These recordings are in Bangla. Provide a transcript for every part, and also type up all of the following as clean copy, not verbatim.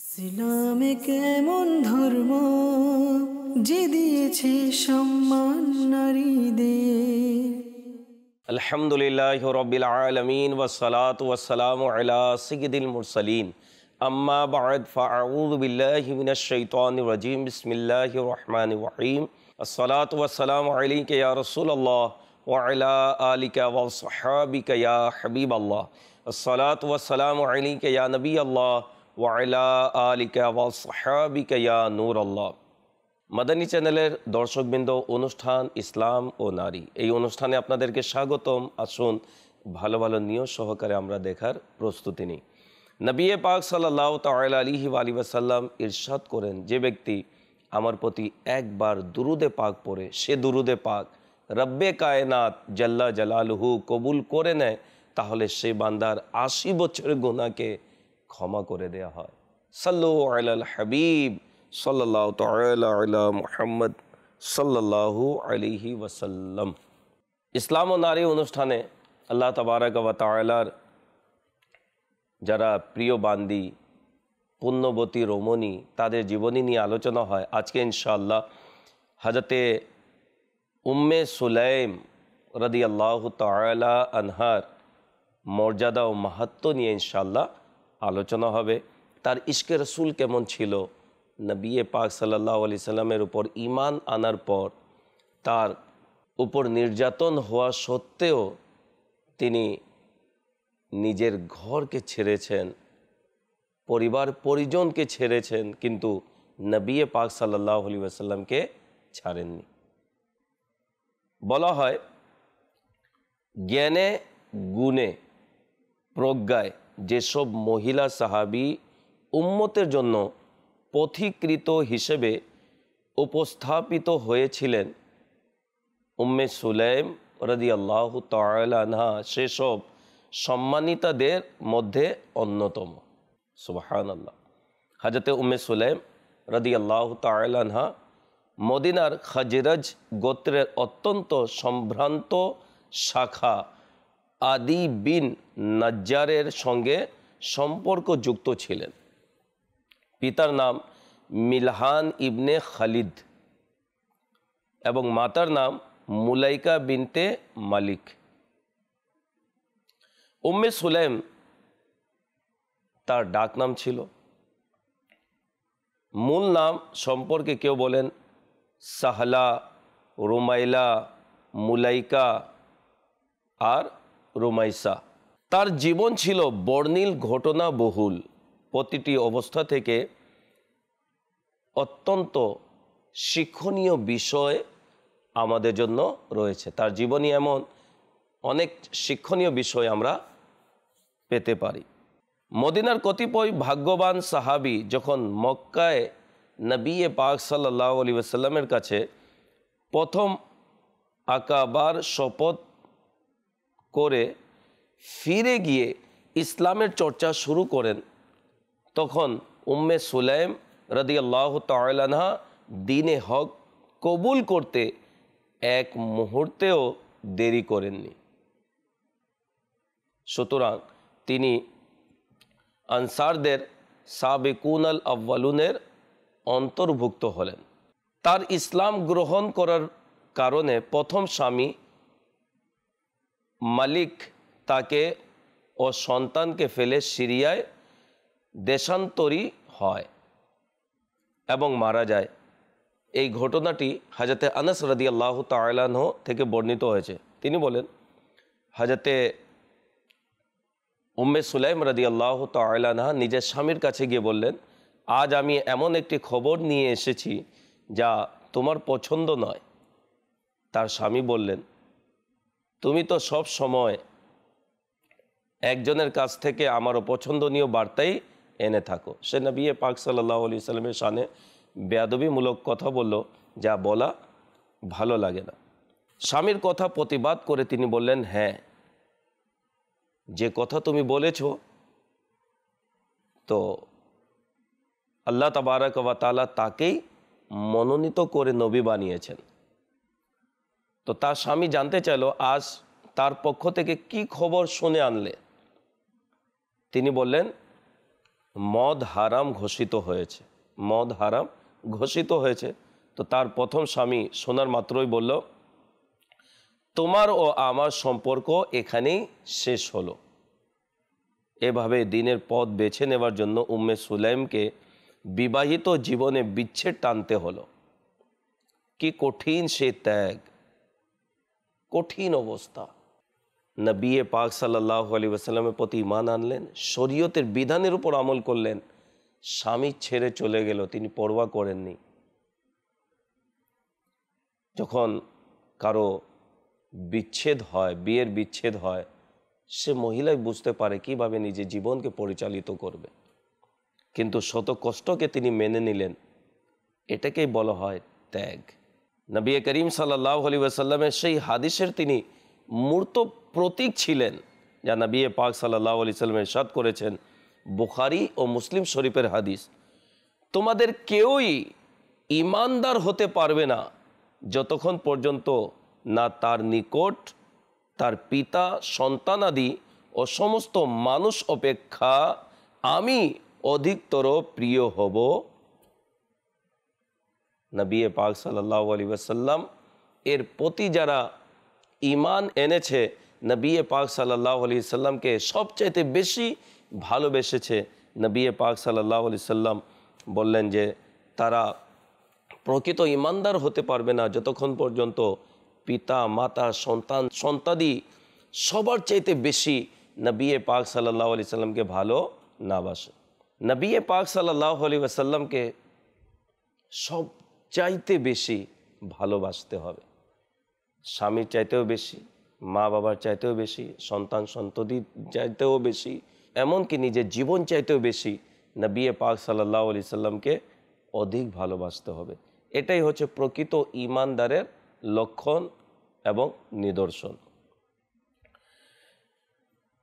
ইসলামে কেমন ধর্ম যে দিয়েছে সম্মান নারীদের। আলহামদুলিল্লাহ রব্বিল আলামিন ওয়াসসালাতু ওয়াসসালামু আলা সাইয়্যিদিল মুরসালিন আম্মা বা'দ ফাআউযু বিল্লাহি মিনাশ শাইতানির রাজীম বিসমিল্লাহির রহমানির রহিম আসসালাতু ওয়াসসালামু আলাইকা ইয়া রাসূলুল্লাহ ওয়া আলা আলিকা ওয়া সাহবিকা ইয়া হাবিবাল্লাহ আসসালাতু ওয়াসসালামু আলাইকা ইয়া নবিয়াল্লাহ ওয়া আলা আলিকা ওয়া সাহবিকা ইয়া নূরাল্লাহ। মাদানী চ্যানেলের দর্শকবৃন্দ, অনুষ্ঠান ইসলাম ও নারী, এই অনুষ্ঠানে আপনাদেরকে স্বাগতম। আসুন ভালো ভালো নিয়ত সহকারে আমরা দেখার প্রস্তুতি নিই। নবী পাক সাল্লাল্লাহু তাআলা আলাইহি ওয়া আলিহি ওয়াসাল্লাম ইরশাদ করেন, যে ব্যক্তি আমার প্রতি একবার দুরুদে পাক পড়ে সে দুরুদে পাক রব্বে কায়নাত জাল্লা জালালুহু কবুল করে নেয়, তাহলে সে বান্দার ৮০ বছরের গুনাহকে ক্ষমা করে দেয়া হয়। সাল্লু আলাল হাবিব সাল্লাল্লাহু তাআলা আলা মুহাম্মদ সাল্লাল্লাহু আলাইহি ওয়াসাল্লাম। ইসলাম ও নারী অনুষ্ঠানে আল্লাহ তাবারাক ওয়া তাআলার যারা প্রিয় বান্দি, পুণ্যবতী রমণী, তাদের জীবনী নিয়ে আলোচনা হয়। আজকে ইনশাআল্লাহ হযরতে উম্মে সুলাইম রাদিয়াল্লাহু তাআলা আনহার মর্যাদা ও মাহাত্ম্য নিয়ে ইনশাআল্লাহ আলোচনা হবে। তার ইশকে রসুল কেমন ছিল, নবী পাক সাল্লাল্লাহু আলাইহি সাল্লামের উপর ঈমান আনার পর তার উপর নির্যাতন হওয়া সত্ত্বেও তিনি নিজের ঘরকে ছেড়েছেন, পরিবার পরিজনকে ছেড়েছেন, কিন্তু নবী পাক সাল্লাল্লাহু আলাইহি ওয়াসাল্লামকে ছাড়েননি। বলা হয়, জ্ঞানে গুণে প্রজ্ঞায় যেসব মহিলা সাহাবী উম্মতের জন্য পথিকৃত হিসেবে উপস্থাপিত হয়েছিলেন, উম্মে সুলাইম রাদিয়াল্লাহু তাআলা আনহা সেসব সম্মানিতাদের মধ্যে অন্যতম। সুবহানাল্লাহ। হযরতে উম্মে সুলাইম রাদিয়াল্লাহু তাআলা আনহা মদিনার খাজরাজ গোত্রের অত্যন্ত সম্ভ্রান্ত শাখা আদি বিন নাজ্জারের সঙ্গে সম্পর্কযুক্ত ছিলেন। পিতার নাম মিলহান ইবনে খালিদ এবং মাতার নাম মুলাইকা বিনতে মালিক। উম্মে সুলাইম তার ডাক নাম ছিল। মূল নাম সম্পর্কে কেউ বলেন সাহলা, রুমাইলা, মুলাইকা আর রুমাইসা। তার জীবন ছিল বর্ণিল ঘটনা বহুল। প্রতিটি অবস্থা থেকে অত্যন্ত শিক্ষণীয় বিষয় আমাদের জন্য রয়েছে। তার জীবনী এমন অনেক শিক্ষণীয় বিষয় আমরা পেতে পারি। মদিনার কতিপয় ভাগ্যবান সাহাবী যখন মক্কায় নবী পাক সাল্লাল্লাহু আলাইহি ওয়াসাল্লামের কাছে প্রথম আকাবার শপথ করে ফিরে গিয়ে ইসলামের চর্চা শুরু করেন, তখন উম্মে সুলাইম রাদিয়াল্লাহু তাআলা আনহা দ্বীনে হক কবুল করতে এক মুহূর্তেও দেরি করেননি। সুতরাং তিনি আনসারদের সাবিকুনাল আউয়ালুনের অন্তর্ভুক্ত হলেন। তার ইসলাম গ্রহণ করার কারণে প্রথম স্বামী মালিক তাকে ও সন্তানকে ফেলে সিরিয়ায় দেশান্তরী হয় এবং মারা যায়। এই ঘটনাটি হযরতে আনাস রাদিয়াল্লাহু তাআলা আনহু থেকে বর্ণিত হয়েছে। তিনি বলেন, হযরতে উম্মে সুলাইম রাদিয়াল্লাহু তাআলা আনহা নিজের স্বামীর কাছে গিয়ে বললেন, আজ আমি এমন একটি খবর নিয়ে এসেছি যা তোমার পছন্দ নয়। তার স্বামী বললেন, তুমি তো সব সময় একজনের কাছ থেকে আমার অপছন্দনীয় বার্তাই এনে থাকো। সে নবী পাক সাল্লাল্লাহু আলাইহি সাল্লামের শানে বেয়াদবিমূলক কথা বলল, যা বলা ভালো লাগে না। স্বামীর কথা প্রতিবাদ করে তিনি বললেন, হ্যাঁ, যে কথা তুমি বলেছ, তো আল্লাহ তাবারাক ওয়া তাআলা তাকেই মনোনীত করে নবী বানিয়েছেন। তো তার স্বামী জানতে চাইল, আজ তার পক্ষ থেকে কি খবর শুনে আনলে? তিনি বললেন, মদ হারাম ঘোষিত হয়েছে, মদ হারাম ঘোষিত হয়েছে। তো তার প্রথম স্বামী শোনার মাত্রই বলল, তোমার ও আমার সম্পর্ক এখানেই শেষ হলো। এভাবে দিনের পথ বেছে নেওয়ার জন্য উম্মে সুলাইমকে বিবাহিত জীবনে বিচ্ছেদ টানতে হলো। কি কঠিন সে ত্যাগ, কঠিন অবস্থা। নবী পাক সাল্লাল্লাহু আলাইহি ওয়াসাল্লামের প্রতি ঈমান আনলেন, শরীয়তের বিধানের উপর আমল করলেন, স্বামী ছেড়ে চলে গেল, তিনি পরোয়া করেননি। যখন কারো বিচ্ছেদ হয়, বিয়ের বিচ্ছেদ হয়, সে মহিলাই বুঝতে পারে কিভাবে নিজের জীবনকে পরিচালিত করবে। কিন্তু শত কষ্টকে তিনি মেনে নিলেন, এটাকেই বলা হয় ত্যাগ। নবী করিম সাল্লাল্লাহু আলাইহি ওয়াসাল্লামের সেই হাদিসের তিনি মূর্ত প্রতীক ছিলেন, যা নবী পাক সাল্লাল্লাহু আলাইহি ওয়াসাল্লাম ইরশাদ করেছেন, বুখারী ও মুসলিম শরীফের হাদিস, তোমাদের কেউই ঈমানদার হতে পারবে না যতক্ষণ পর্যন্ত না তার নিকট তার পিতা, সন্তানাদি ও সমস্ত মানুষ অপেক্ষা আমি অধিকতর প্রিয় হব। নবী পাক সাল্লাল্লাহু আলাইহি ওয়াসাল্লাম এর প্রতি যারা ঈমান এনেছে, নবী পাক সাল্লাল্লাহু আলাইহি সাল্লামকে সবচাইতে বেশি ভালোবেসেছে, নবী পাক সাল্লাল্লাহু আলাইহি সাল্লাম বললেন যে তারা প্রকৃত ঈমানদার হতে পারবে না যতক্ষণ পর্যন্ত পিতা, মাতা, সন্তান, সন্তাদি সবার চাইতে বেশি নবী পাক সাল্লাল্লাহু আলাইহি সাল্লামকে ভালো না বাসে। নবী পাক সাল্লাল্লাহু আলাইহি ওয়াসাল্লামকে সব চাইতে বেশি ভালোবাসতে হবে, স্বামীর চাইতেও বেশি, মা বাবার চাইতেও বেশি, সন্তান সন্ততির চাইতেও বেশি, এমনকি নিজের জীবন চাইতেও বেশি নবী পাক সাল্লাল্লাহু আলাইহি সাল্লামকে অধিক ভালোবাসতে হবে। এটাই হচ্ছে প্রকৃত ঈমানদারের লক্ষণ এবং নিদর্শন।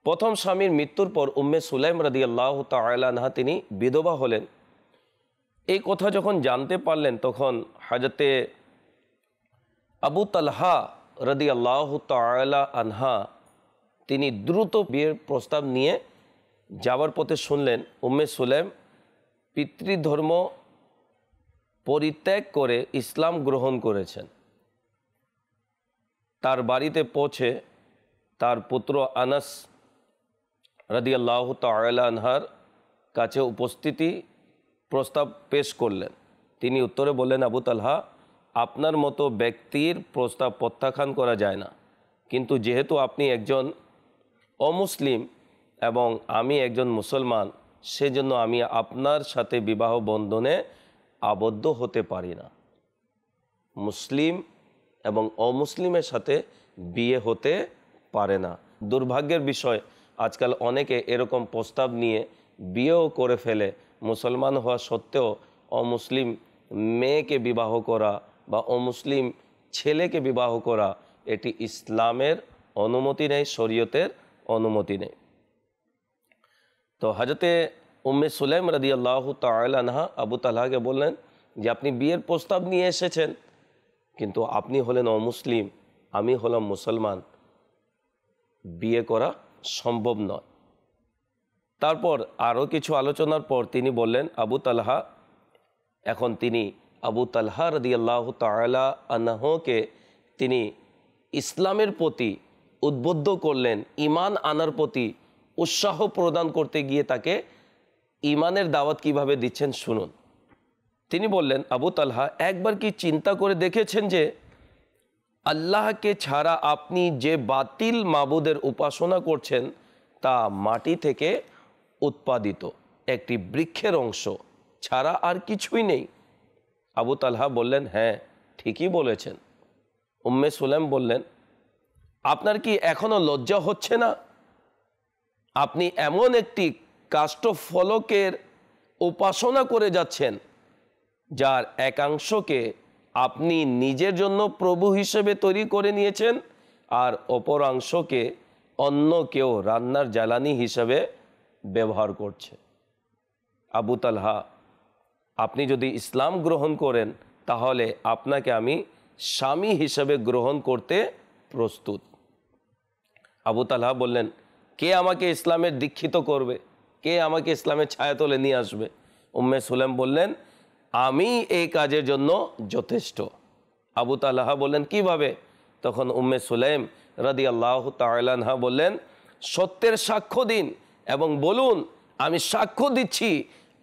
প্রথম স্বামীর মৃত্যুর পর উম্মে সুলাইম রাদিয়াল্লাহু তাআলা আনহা তিনি বিধবা হলেন। এই কথা যখন জানতে পারলেন তখন হযরতে আবু তালহা রাদিয়াল্লাহু তাআলা আনহা তিনি দ্রুত বিয়ের প্রস্তাব নিয়ে যাওয়ার পথে শুনলেন উম্মে সুলাইম পিতৃধর্ম পরিত্যাগ করে ইসলাম গ্রহণ করেছেন। তার বাড়িতে পৌঁছে তার পুত্র আনাস রাদিয়াল্লাহু তাআলা আনহার কাছে উপস্থিতি প্রস্তাব পেশ করলেন। তিনি উত্তরে বললেন, আবু তালহা, আপনার মতো ব্যক্তির প্রস্তাব প্রত্যাখ্যান করা যায় না, কিন্তু যেহেতু আপনি একজন অমুসলিম এবং আমি একজন মুসলমান, সেজন্য আমি আপনার সাথে বিবাহ বন্ধনে আবদ্ধ হতে পারি না। মুসলিম এবং অমুসলিমের সাথে বিয়ে হতে পারে না। দুর্ভাগ্যের বিষয়, আজকাল অনেকে এরকম প্রস্তাব নিয়ে বিয়েও করে ফেলে। মুসলমান হওয়া সত্ত্বেও অমুসলিম মেয়েকে বিবাহ করা বা অমুসলিম ছেলেকে বিবাহ করা, এটি ইসলামের অনুমতি নেই, শরীয়তের অনুমতি নেই। তো হযরতে উম্মে সুলাইম রাদিয়াল্লাহু তাআলা আনহা আবু তালহাকে বললেন যে আপনি বিয়ের প্রস্তাব নিয়ে এসেছেন, কিন্তু আপনি হলেন অমুসলিম, আমি হলাম মুসলমান, বিয়ে করা সম্ভব নয়। তারপর আরও কিছু আলোচনার পর তিনি বললেন আবু তালহা, এখন তিনি আবু তালহা রাদিয়াল্লাহু তাআলা আনহুকে তিনি ইসলামের প্রতি উদ্বুদ্ধ করলেন, ঈমান আনার প্রতি উৎসাহ প্রদান করতে গিয়ে তাকে ঈমানের দাওয়াত কিভাবে দিচ্ছেন শুনুন। তিনি বললেন, আবু তালহা, একবার কি চিন্তা করে দেখেছেন যে আল্লাহকে ছাড়া আপনি যে বাতিল মাবুদের উপাসনা করছেন তা মাটি থেকে উৎপাদিত একটি বৃক্ষের অংশ ছাড়া আর কিছুই নেই? আবু তালহা বললেন, হ্যাঁ, ঠিকই বলেছেন। উম্মে সুলাইম বললেন, আপনার কি এখনো লজ্জা হচ্ছে না? আপনি এমন একটি কাষ্ঠফলকের উপাসনা করে যাচ্ছেন যার একাংশকে আপনি নিজের জন্য প্রভু হিসেবে তৈরি করে নিয়েছেন আর অপর অংশকে অন্য কেউ রান্নার জ্বালানি হিসেবে ব্যবহার করছে। আবু তালহা, আপনি যদি ইসলাম গ্রহণ করেন তাহলে আপনাকে আমি স্বামী হিসেবে গ্রহণ করতে প্রস্তুত। আবু তালহা বললেন, কে আমাকে ইসলামের দীক্ষিত করবে? কে আমাকে ইসলামের ছায়াতলে নিয়ে আসবে? উম্মে সুলাইম বললেন, আমি এই কাজের জন্য যথেষ্ট। আবু তালহা বললেন, কিভাবে? তখন উম্মে সুলাইম রাদিয়াল্লাহু তাআলা আনহা বললেন, সত্যের সাক্ষ্য দিন এবং বলুন, আমি সাক্ষ্য দিচ্ছি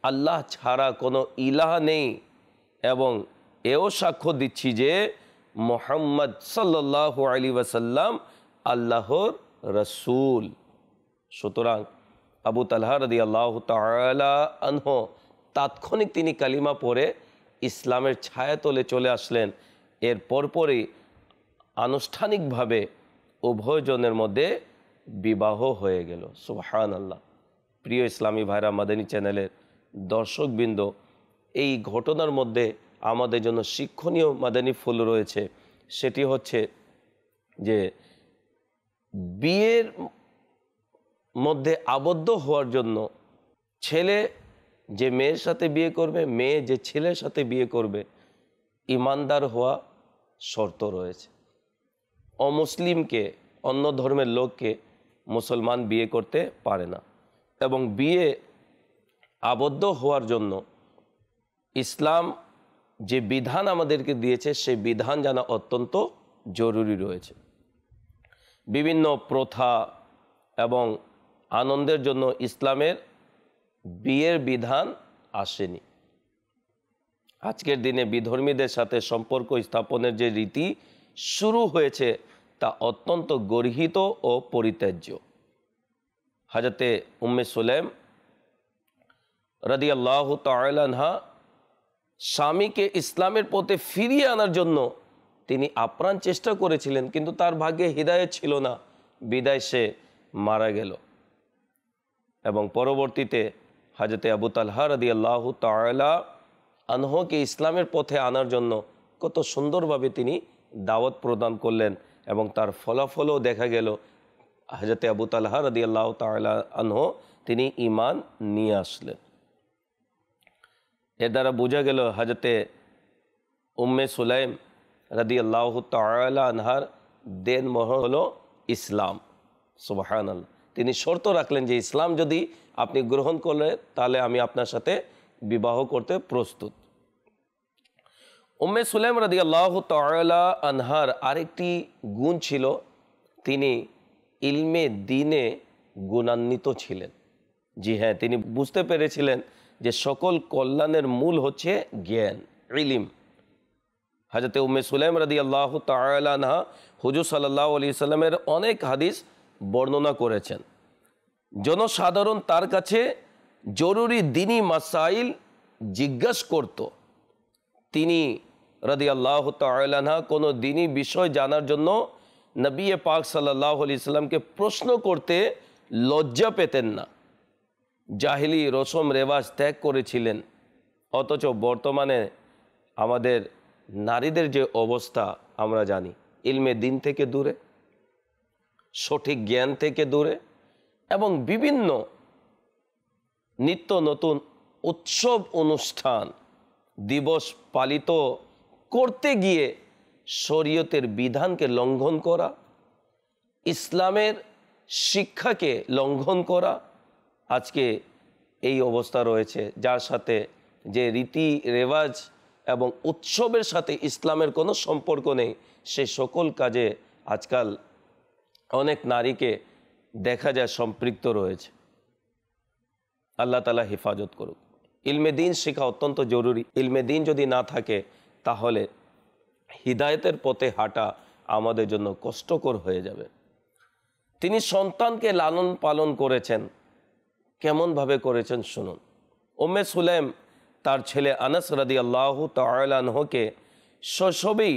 আল্লাহ ছাড়া কোনো ইলাহ নেই, এবং এও সাক্ষ্য দিচ্ছি যে মুহাম্মদ সাল্লাল্লাহু আলাইহি ওয়াসাল্লাম আল্লাহর রাসূল। সুতরাং আবু তালহা রাদিয়াল্লাহু তাআলা আনহু তাৎক্ষণিক তিনি কালিমা পড়ে ইসলামের ছায়াতলে চলে আসলেন। এর পরপরই আনুষ্ঠানিকভাবে উভয়জনের মধ্যে বিবাহ হয়ে গেল। সুবহানাল্লাহ। প্রিয় ইসলামী ভাইরা, মাদানী চ্যানেলের দর্শকবৃন্দ, এই ঘটনার মধ্যে আমাদের জন্য শিক্ষণীয় মাদানী ফুল রয়েছে। সেটি হচ্ছে যে বিয়ের মধ্যে আবদ্ধ হওয়ার জন্য ছেলে যে মেয়ের সাথে বিয়ে করবে, মেয়ে যে ছেলের সাথে বিয়ে করবে, ইমানদার হওয়া শর্ত রয়েছে। অমুসলিমকে, অন্য ধর্মের লোককে মুসলমান বিয়ে করতে পারে না। এবং বিয়ে আবদ্ধ হওয়ার জন্য ইসলাম যে বিধান আমাদেরকে দিয়েছে, সেই বিধান জানা অত্যন্ত জরুরি রয়েছে। বিভিন্ন প্রথা এবং আনন্দের জন্য ইসলামের বিয়ের বিধান আসেনি। আজকের দিনে বিধর্মীদের সাথে সম্পর্ক স্থাপনের যে রীতি শুরু হয়েছে, তা অত্যন্ত গর্হিত ও পরিত্যাজ্য। হযরতে উম্মে সুলাইম রাদিয়াল্লাহু তাআলা আনহা স্বামীকে ইসলামের পথে ফিরিয়ে আনার জন্য তিনি আপ্রাণ চেষ্টা করেছিলেন, কিন্তু তার ভাগ্যে হিদায়াত ছিল না, বিদায় সে মারা গেল। এবং পরবর্তীতে হযরতে আবু তালহা রাদিয়াল্লাহু তাআলা আনহুকে ইসলামের পথে আনার জন্য কত সুন্দরভাবে তিনি দাওয়াত প্রদান করলেন, এবং তার ফলাফলও দেখা গেল। হযরতে আবু তালহা রাদিয়াল্লাহু তাআলা আনহু তিনি ঈমান নিয়ে আসলেন। এর দ্বারা বোঝা গেল হযরতে উম্মে সুলাইম রাদিয়াল্লাহু তাআলা আনহার দেনমোহর হলো ইসলাম। সুবহানাল্লাহ। তিনি শর্ত রাখলেন যে ইসলাম যদি আপনি গ্রহণ করলেন, তাহলে আমি আপনার সাথে বিবাহ করতে প্রস্তুত। উম্মে সুলাইম রাদিয়াল্লাহু তাআলা আনহার আরেকটি গুণ ছিল, তিনি ইলমে দ্বীনে গুণান্বিত ছিলেন। জি হ্যাঁ, তিনি বুঝতে পেরেছিলেন যে সকল কল্যাণের মূল হচ্ছে জ্ঞান, ইলম। হযরতে উম্মে সুলাইম রাদিয়াল্লাহু তাআলা আনহা হুজুর সাল্লাল্লাহু আলাইহি সাল্লামের অনেক হাদিস বর্ণনা করেছেন। জনসাধারণ তার কাছে জরুরি দ্বীনি মাসাইল জিজ্ঞাসা করত। তিনি রাদিয়াল্লাহু তাআলা আনহা কোনো দ্বীনি বিষয় জানার জন্য নবী পাক সাল্লাল্লাহু আলাইহি সাল্লামকে প্রশ্ন করতে লজ্জা পেতেন না। জাহিলি রসম রেওয়াজ ত্যাগ করেছিলেন। অথচ বর্তমানে আমাদের নারীদের যে অবস্থা আমরা জানি, ইলমে দ্বীন থেকে দূরে, সঠিক জ্ঞান থেকে দূরে, এবং বিভিন্ন নিত্য নতুন উৎসব অনুষ্ঠান দিবস পালিত করতে গিয়ে শরীয়তের বিধানকে লঙ্ঘন করা, ইসলামের শিক্ষাকে লঙ্ঘন করা, আজকে এই অবস্থা রয়েছে। যার সাথে যে রীতি রেওয়াজ এবং উৎসবের সাথে ইসলামের কোনো সম্পর্ক নেই, সেই সকল কাজে আজকাল অনেক নারীকে দেখা যায় সম্পৃক্ত রয়েছে। আল্লাহ তাআলা হেফাজত করুক। ইলমে দ্বীন শেখা অত্যন্ত জরুরি। ইলমে দ্বীন যদি না থাকে, তাহলে হিদায়াতের পথে হাঁটা আমাদের জন্য কষ্টকর হয়ে যাবে। তিনি সন্তানকে লালন পালন করেছেন। কেমনভাবে করেছেন শুনুন। উম্মে সুলাইম তার ছেলে আনাস রাদিয়াল্লাহু তাআলা আনহুকে শৈশবেই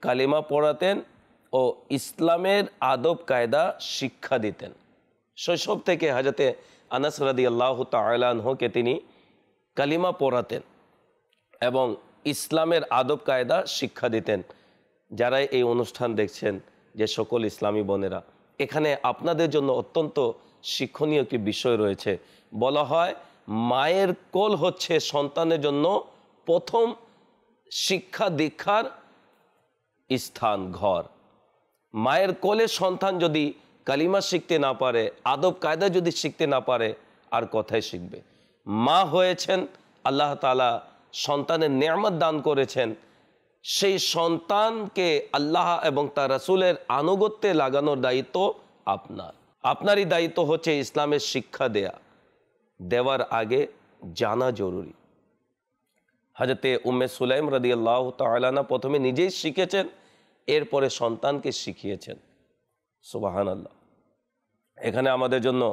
কালিমা পড়াতেন ও ইসলামের আদব কায়দা শিক্ষা দিতেন। শৈশব থেকে হযরতে আনাস রাদিয়াল্লাহু তাআলা আনহুকে তিনি কালিমা পড়াতেন এবং ইসলামের আদব কায়দা শিক্ষা দিতেন। যারা এই অনুষ্ঠান দেখছেন, যে সকল ইসলামী বোনেরা, এখানে আপনাদের জন্য অত্যন্ত শিক্ষণীয় একটি বিষয় রয়েছে। বলা হয়, মায়ের কোল হচ্ছে সন্তানের জন্য প্রথম শিক্ষা দীক্ষার স্থান, ঘর। মায়ের কোলে সন্তান যদি কালিমা শিখতে না পারে, আদব কায়দা যদি শিখতে না পারে, আর কথাই শিখবে। মা হয়েছেন, আল্লাহ তাআলা সন্তানের নেয়ামত দান করেছেন, সেই সন্তানকে আল্লাহ এবং তার রাসূলের আনুগত্যে লাগানোর দায়িত্ব আপনার। আপনারই দায়িত্ব হচ্ছে ইসলামের শিক্ষা দেওয়ার আগে জানা জরুরি। হযরতে উম্মে সুলাইম রাদিয়াল্লাহু তাআলা আনহা প্রথমে নিজেই শিখেছেন, এরপরে সন্তানকে শিখিয়েছেন। সুবহানাল্লাহ। এখানে আমাদের জন্য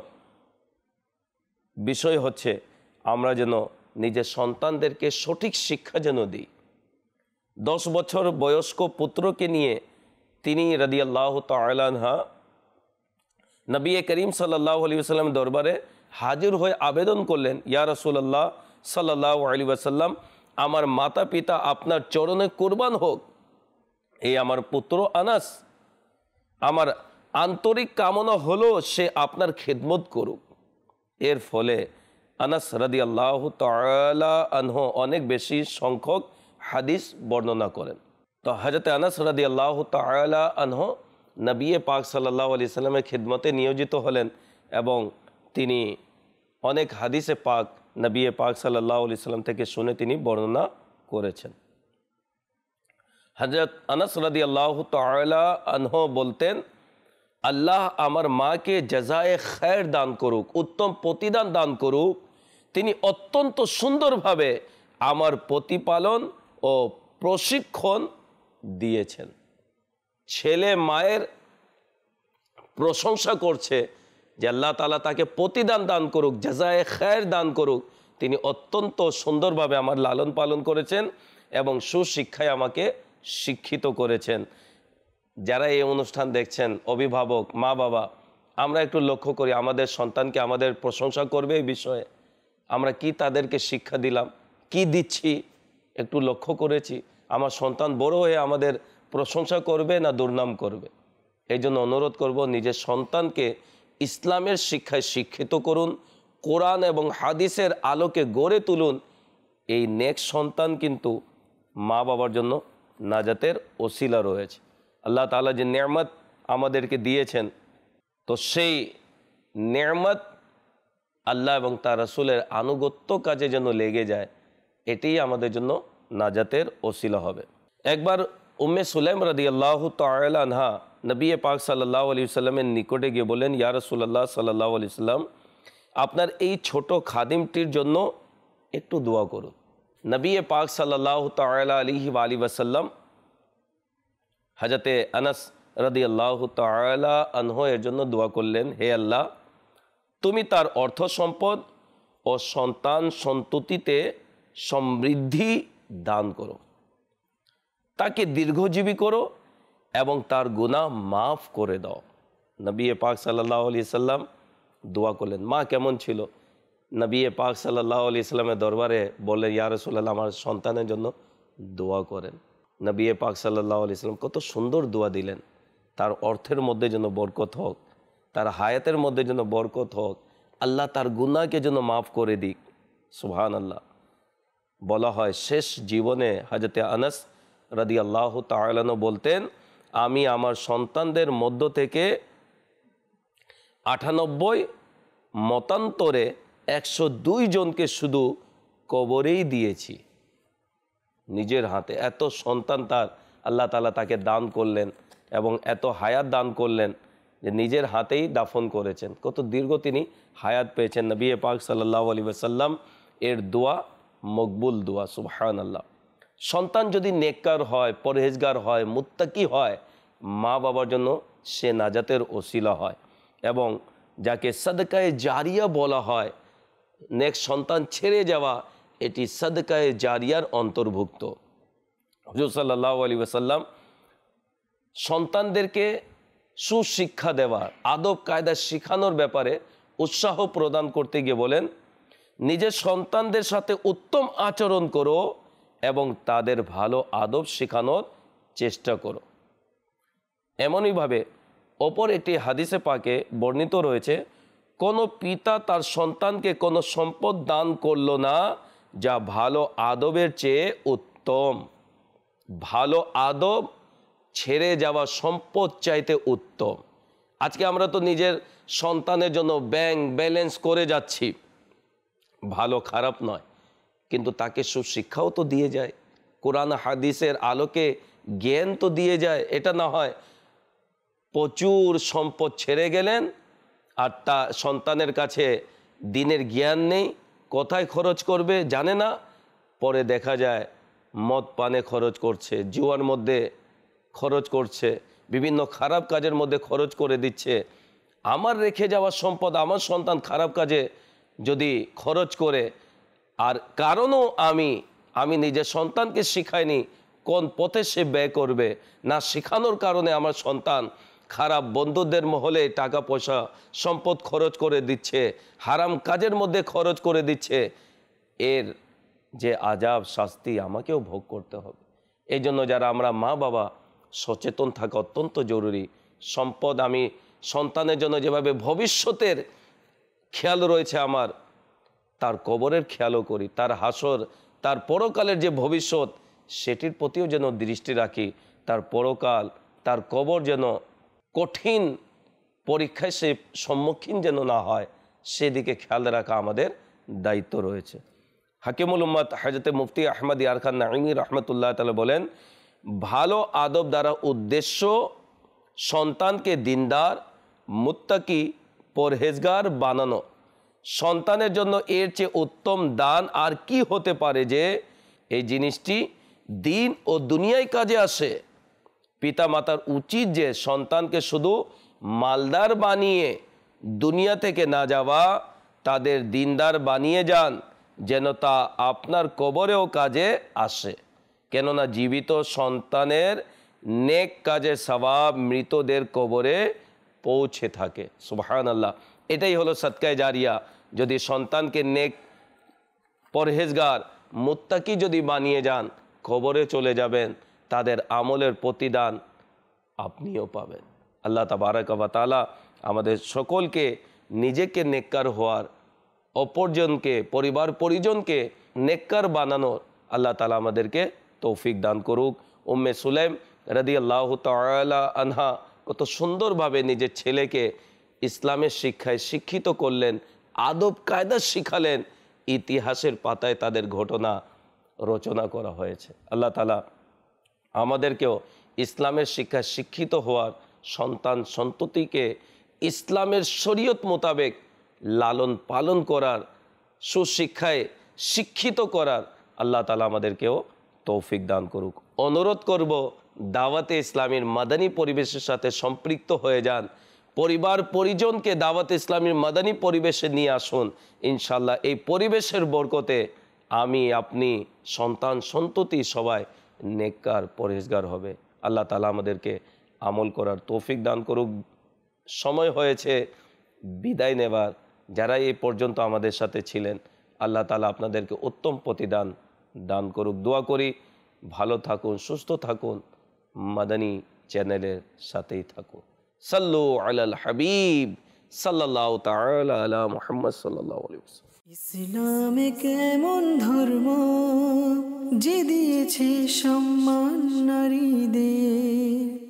বিষয় হচ্ছে আমরা যেন নিজের সন্তানদেরকে সঠিক শিক্ষা যেন দিই। 10 বছর বয়স্ক পুত্রকে নিয়ে তিনি রাদিয়াল্লাহু তাআলা আনহা নবী করিম সাল্লাল্লাহু আলাইহি ওয়াসাল্লামের দরবারে হাজির হয়ে আবেদন করলেন, ইয়া রাসূলুল্লাহ সাল্লাল্লাহু আলাইহি ওয়াসাল্লাম, আমার মাতা পিতা আপনার চরণে কুরবান হোক। এই আমার পুত্র আনাস, আমার আন্তরিক কামনা হলো সে আপনার খেদমত করুক। এর ফলে আনাস রাদিয়াল্লাহু তাআলা আনহু অনেক বেশি সংখ্যক হাদিস বর্ণনা করেন। তো হযরত আনাস রাদিয়াল্লাহু তাআলা আনহু নবী পাক সাল্লাল্লাহু আলাইহি সাল্লামের খিদমতে নিয়োজিত হলেন এবং তিনি অনেক হাদিসে পাক নবী পাক সাল্লাল্লাহু আলাইহি সাল্লাম থেকে শুনে তিনি বর্ণনা করেছেন। হযরত আনাস রাদিয়াল্লাহু তাআলা আনহু বলতেন, আল্লাহ আমার মাকে জাযায়ে খায়র দান করুক, উত্তম প্রতিদান দান করুক। তিনি অত্যন্ত সুন্দরভাবে আমার প্রতিপালন ও প্রশিক্ষণ দিয়েছেন। ছেলে মায়ের প্রশংসা করছে যে আল্লাহ তাআলা তাকে প্রতিদান দান করুক, জাযায়ে খায়র দান করুক। তিনি অত্যন্ত সুন্দরভাবে আমার লালন পালন করেছেন এবং সুশিক্ষায় আমাকে শিক্ষিত করেছেন। যারা এই অনুষ্ঠান দেখছেন, অভিভাবক, মা বাবা, আমরা একটু লক্ষ্য করি আমাদের সন্তানকে আমাদের প্রশংসা করবে এই বিষয়ে। আমরা কি তাদেরকে শিক্ষা দিলাম, কি দিচ্ছি, একটু লক্ষ্য করেছি? আমার সন্তান বড় হয়ে আমাদের প্রশংসা করবে না দুর্নাম করবে? এই জন্য অনুরোধ করব, নিজের সন্তানকে ইসলামের শিক্ষায় শিক্ষিত করুন, কোরআন এবং হাদিসের আলোকে গড়ে তুলুন। এই নেক সন্তান কিন্তু মা বাবার জন্য নাজাতের ওসিলা রয়েছে। আল্লাহ তাআলা যে নেয়ামত আমাদেরকে দিয়েছেন, তো সেই নেয়ামত আল্লাহ এবং তার রাসূলের আনুগত্য কাজে যেন লেগে যায়, এটাই আমাদের জন্য নাজাতের ওসিলা হবে। একবার উম্মে সুলাইম রাদিয়াল্লাহু তাআলা আনহা নবী পাক সাল্লাল্লাহু আলাইহি ওয়াসাল্লামের নিকটে গিয়ে বলেন, ইয়া রাসূলুল্লাহ সাল্লাল্লাহু আলাইহি ওয়াসাল্লাম, আপনার এই ছোট খাদিমটির জন্য একটু দোয়া করুন। নবী পাক সাল্লাল্লাহু তাআলা আলাইহি ওয়াসাল্লাম হযরতে আনাস রাদিয়াল্লাহু তাআলা আনহু এর জন্য দোয়া করলেন, হে আল্লাহ, তুমি তার অর্থ সম্পদ ও সন্তান সন্ততিতে সমৃদ্ধি দান করো, তাকে দীর্ঘজীবী করো এবং তার গুনাহ মাফ করে দাও। নবী পাক সাল্লাল্লাহু আলাইহি সাল্লাম দোয়া করলেন। মা কেমন ছিল? নবী পাক সাল্লাল্লাহু আলাইহি সাল্লামের দরবারে বললেন, ইয়া রাসূলুল্লাহ, আমার সন্তানের জন্য দোয়া করেন। নবী পাক সাল্লাল্লাহু আলাইহি সাল্লাম কত সুন্দর দোয়া দিলেন। তার অর্থের মধ্যে যেন বরকত হোক, তার হায়াতের মধ্যে যেন বরকত হোক, আল্লাহ তার গুনাহকে যেন মাফ করে দিক। সুবহানাল্লাহ। বলা হয় শেষ জীবনে হযরতে আনাস রাদিয়াল্লাহু তাআলা আনহু বলতেন, আমি আমার সন্তানদের মধ্য থেকে 98 মতান্তরে 102 জনকে শুধু কবরেই দিয়েছি নিজের হাতে। এত সন্তান তার আল্লাহ তাআলা তাকে দান করলেন এবং এত হায়াত দান করলেন যে নিজের হাতেই দাফন করেছেন। কত দীর্ঘ তিনি হায়াত পেয়েছেন। নবী পাক সাল্লাল্লাহু আলাইহি ওয়াসাল্লাম এর দোয়া মকবুল দোয়া। সুবহানাল্লাহ। সন্তান যদি নেককার হয়, পরহেজগার হয়, মুত্তাকি হয়, মা বাবার জন্য সে নাজাতের ওসিলা হয় এবং যাকে সাদকায়ে জারিয়া বলা হয়, নেক সন্তান ছেড়ে যাওয়া, এটি সাদকায়ে জারিয়ার অন্তর্ভুক্ত। হুজুর সাল্লাল্লাহু আলাইহি ওয়াসাল্লাম সন্তানদেরকে সুশিক্ষা দেওয়ার, আদব কায়দা শিখানোর ব্যাপারে উৎসাহ প্রদান করতে গিয়ে বলেন, নিজের সন্তানদের সাথে উত্তম আচরণ করো এবং তাদের ভালো আদব শেখানোর চেষ্টা করো। এমনইভাবে অপর একটি হাদিসে পাকে বর্ণিত রয়েছে, কোনো পিতা তার সন্তানকে কোনো সম্পদ দান করলো না যা ভালো আদবের চেয়ে উত্তম। ভালো আদব ছেড়ে যাওয়া সম্পদ চাইতে উত্তম। আজকে আমরা তো নিজের সন্তানের জন্য ব্যাংক ব্যালেন্স করে যাচ্ছি। ভালো খারাপ নয়, কিন্তু তাকে সুশিক্ষাও তো দিয়ে যায়, কোরআন হাদিসের আলোকে জ্ঞান তো দিয়ে যায়। এটা না হয় প্রচুর সম্পদ ছেড়ে গেলেন আর তা সন্তানের কাছে দিনের জ্ঞান নেই, কোথায় খরচ করবে জানে না, পরে দেখা যায় মদ পানে খরচ করছে, জুয়ার মধ্যে খরচ করছে, বিভিন্ন খারাপ কাজের মধ্যে খরচ করে দিচ্ছে। আমার রেখে যাওয়া সম্পদ আমার সন্তান খারাপ কাজে যদি খরচ করে, আর কারণও আমি নিজের সন্তানকে শিখাইনি কোন পথে সে ব্যয় করবে, না শেখানোর কারণে আমার সন্তান খারাপ বন্ধুদের মহলে টাকা পয়সা সম্পদ খরচ করে দিচ্ছে, হারাম কাজের মধ্যে খরচ করে দিচ্ছে, এর যে আযাব শাস্তি আমাকেও ভোগ করতে হবে। এই জন্য যারা আমরা মা বাবা সচেতন থাকা অত্যন্ত জরুরি। সম্পদ আমি সন্তানের জন্য যেভাবে ভবিষ্যতের খেয়াল রয়েছে আমার, তার কবরের খেয়ালও করি, তার হাসর, তার পরকালের যে ভবিষ্যৎ সেটির প্রতিও যেন দৃষ্টি রাখি। তার পরকাল, তার কবর যেন কঠিন পরীক্ষায় সে সম্মুখীন যেন না হয়, সেদিকে খেয়াল রাখা আমাদের দায়িত্ব রয়েছে। হাকিমুল উম্মাত হযরত মুফতি আহমদ ইয়ার খান নাঈমি রহমতুল্লাহ তাআলা বলেন, ভালো আদব দ্বারা উদ্দেশ্য সন্তানকে দিনদার, মুত্তাকি, পরহেজগার বানানো। সন্তানের জন্য এর চেয়ে উত্তম দান আর কি হতে পারে যে এই জিনিসটি দিন ও দুনিয়ায় কাজে আসে। পিতামাতার উচিত যে সন্তানকে শুধু মালদার বানিয়ে দুনিয়া থেকে না যাওয়া, তাদের দিনদার বানিয়ে যান যেন তা আপনার কবরেও কাজে আসে। কেননা জীবিত সন্তানের নেক কাজের সওয়াব মৃতদের কবরে পৌঁছে থাকে। সুবহানাল্লাহ, এটাই হলো সদকায়ে জারিয়া। যদি সন্তানকে নেক, পরহেজগার, মুত্তাকি যদি বানিয়ে যান, কবরে চলে যাবেন, তাদের আমলের প্রতিদান আপনিও পাবেন। আল্লাহ তাবারক ওয়া তাআলা আমাদের সকলকে নিজেকে নেককার হওয়ার, অপরজনকে, পরিবার পরিজনকে নেককার বানানোর আল্লাহ তাআলা আমাদেরকে তৌফিক দান করুক। উম্মে সুলাইম রাদিয়াল্লাহু তাআলা আনহা কত সুন্দরভাবে নিজের ছেলেকে ইসলামের শিক্ষায় শিক্ষিত করলেন, আদব কায়দা শিখালেন, ইতিহাসের পাতায় তাদের ঘটনা রচনা করা হয়েছে। আল্লাহ তাআলা আমাদেরকেও ইসলামের শিক্ষায় শিক্ষিত হওয়ার, সন্তান সন্ততিকে ইসলামের শরীয়ত মোতাবেক লালন পালন করার, সুশিক্ষায় শিক্ষিত করার আল্লাহ তাআলা আমাদেরকেও তৌফিক দান করুক। অনুরোধ করব, দাওয়াতে ইসলামীর মাদানী পরিবেশের সাথে সম্পৃক্ত হয়ে যান, পরিবার পরিজনকে দাওয়াতে ইসলামীর মাদানী পরিবেশে নিয়ে আসুন। ইনশাল্লাহ এই পরিবেশের বরকতে আমি, আপনি, সন্তান সন্ততি সবাই নেককার, পরহেজগার হবে। আল্লাহ তাআলা আমাদেরকে আমল করার তৌফিক দান করুক। সময় হয়েছে বিদায় নেবার। যারা এই পর্যন্ত আমাদের সাথে ছিলেন, আল্লাহ তাআলা আপনাদেরকে উত্তম প্রতিদান দান করুক। দোয়া করি ভালো থাকুন, সুস্থ থাকুন, মাদানী চ্যানেলের সাথেই থাকুন। সাল্লু আলাল হাবিব সাল্লাল্লাহু তাআলা আলা মুহাম্মদ সাল্লাল্লাহু আলাইহি ওয়াসাল্লাম। ইসলামে কেমন ধর্ম যে দিয়েছে সম্মান নারীদের।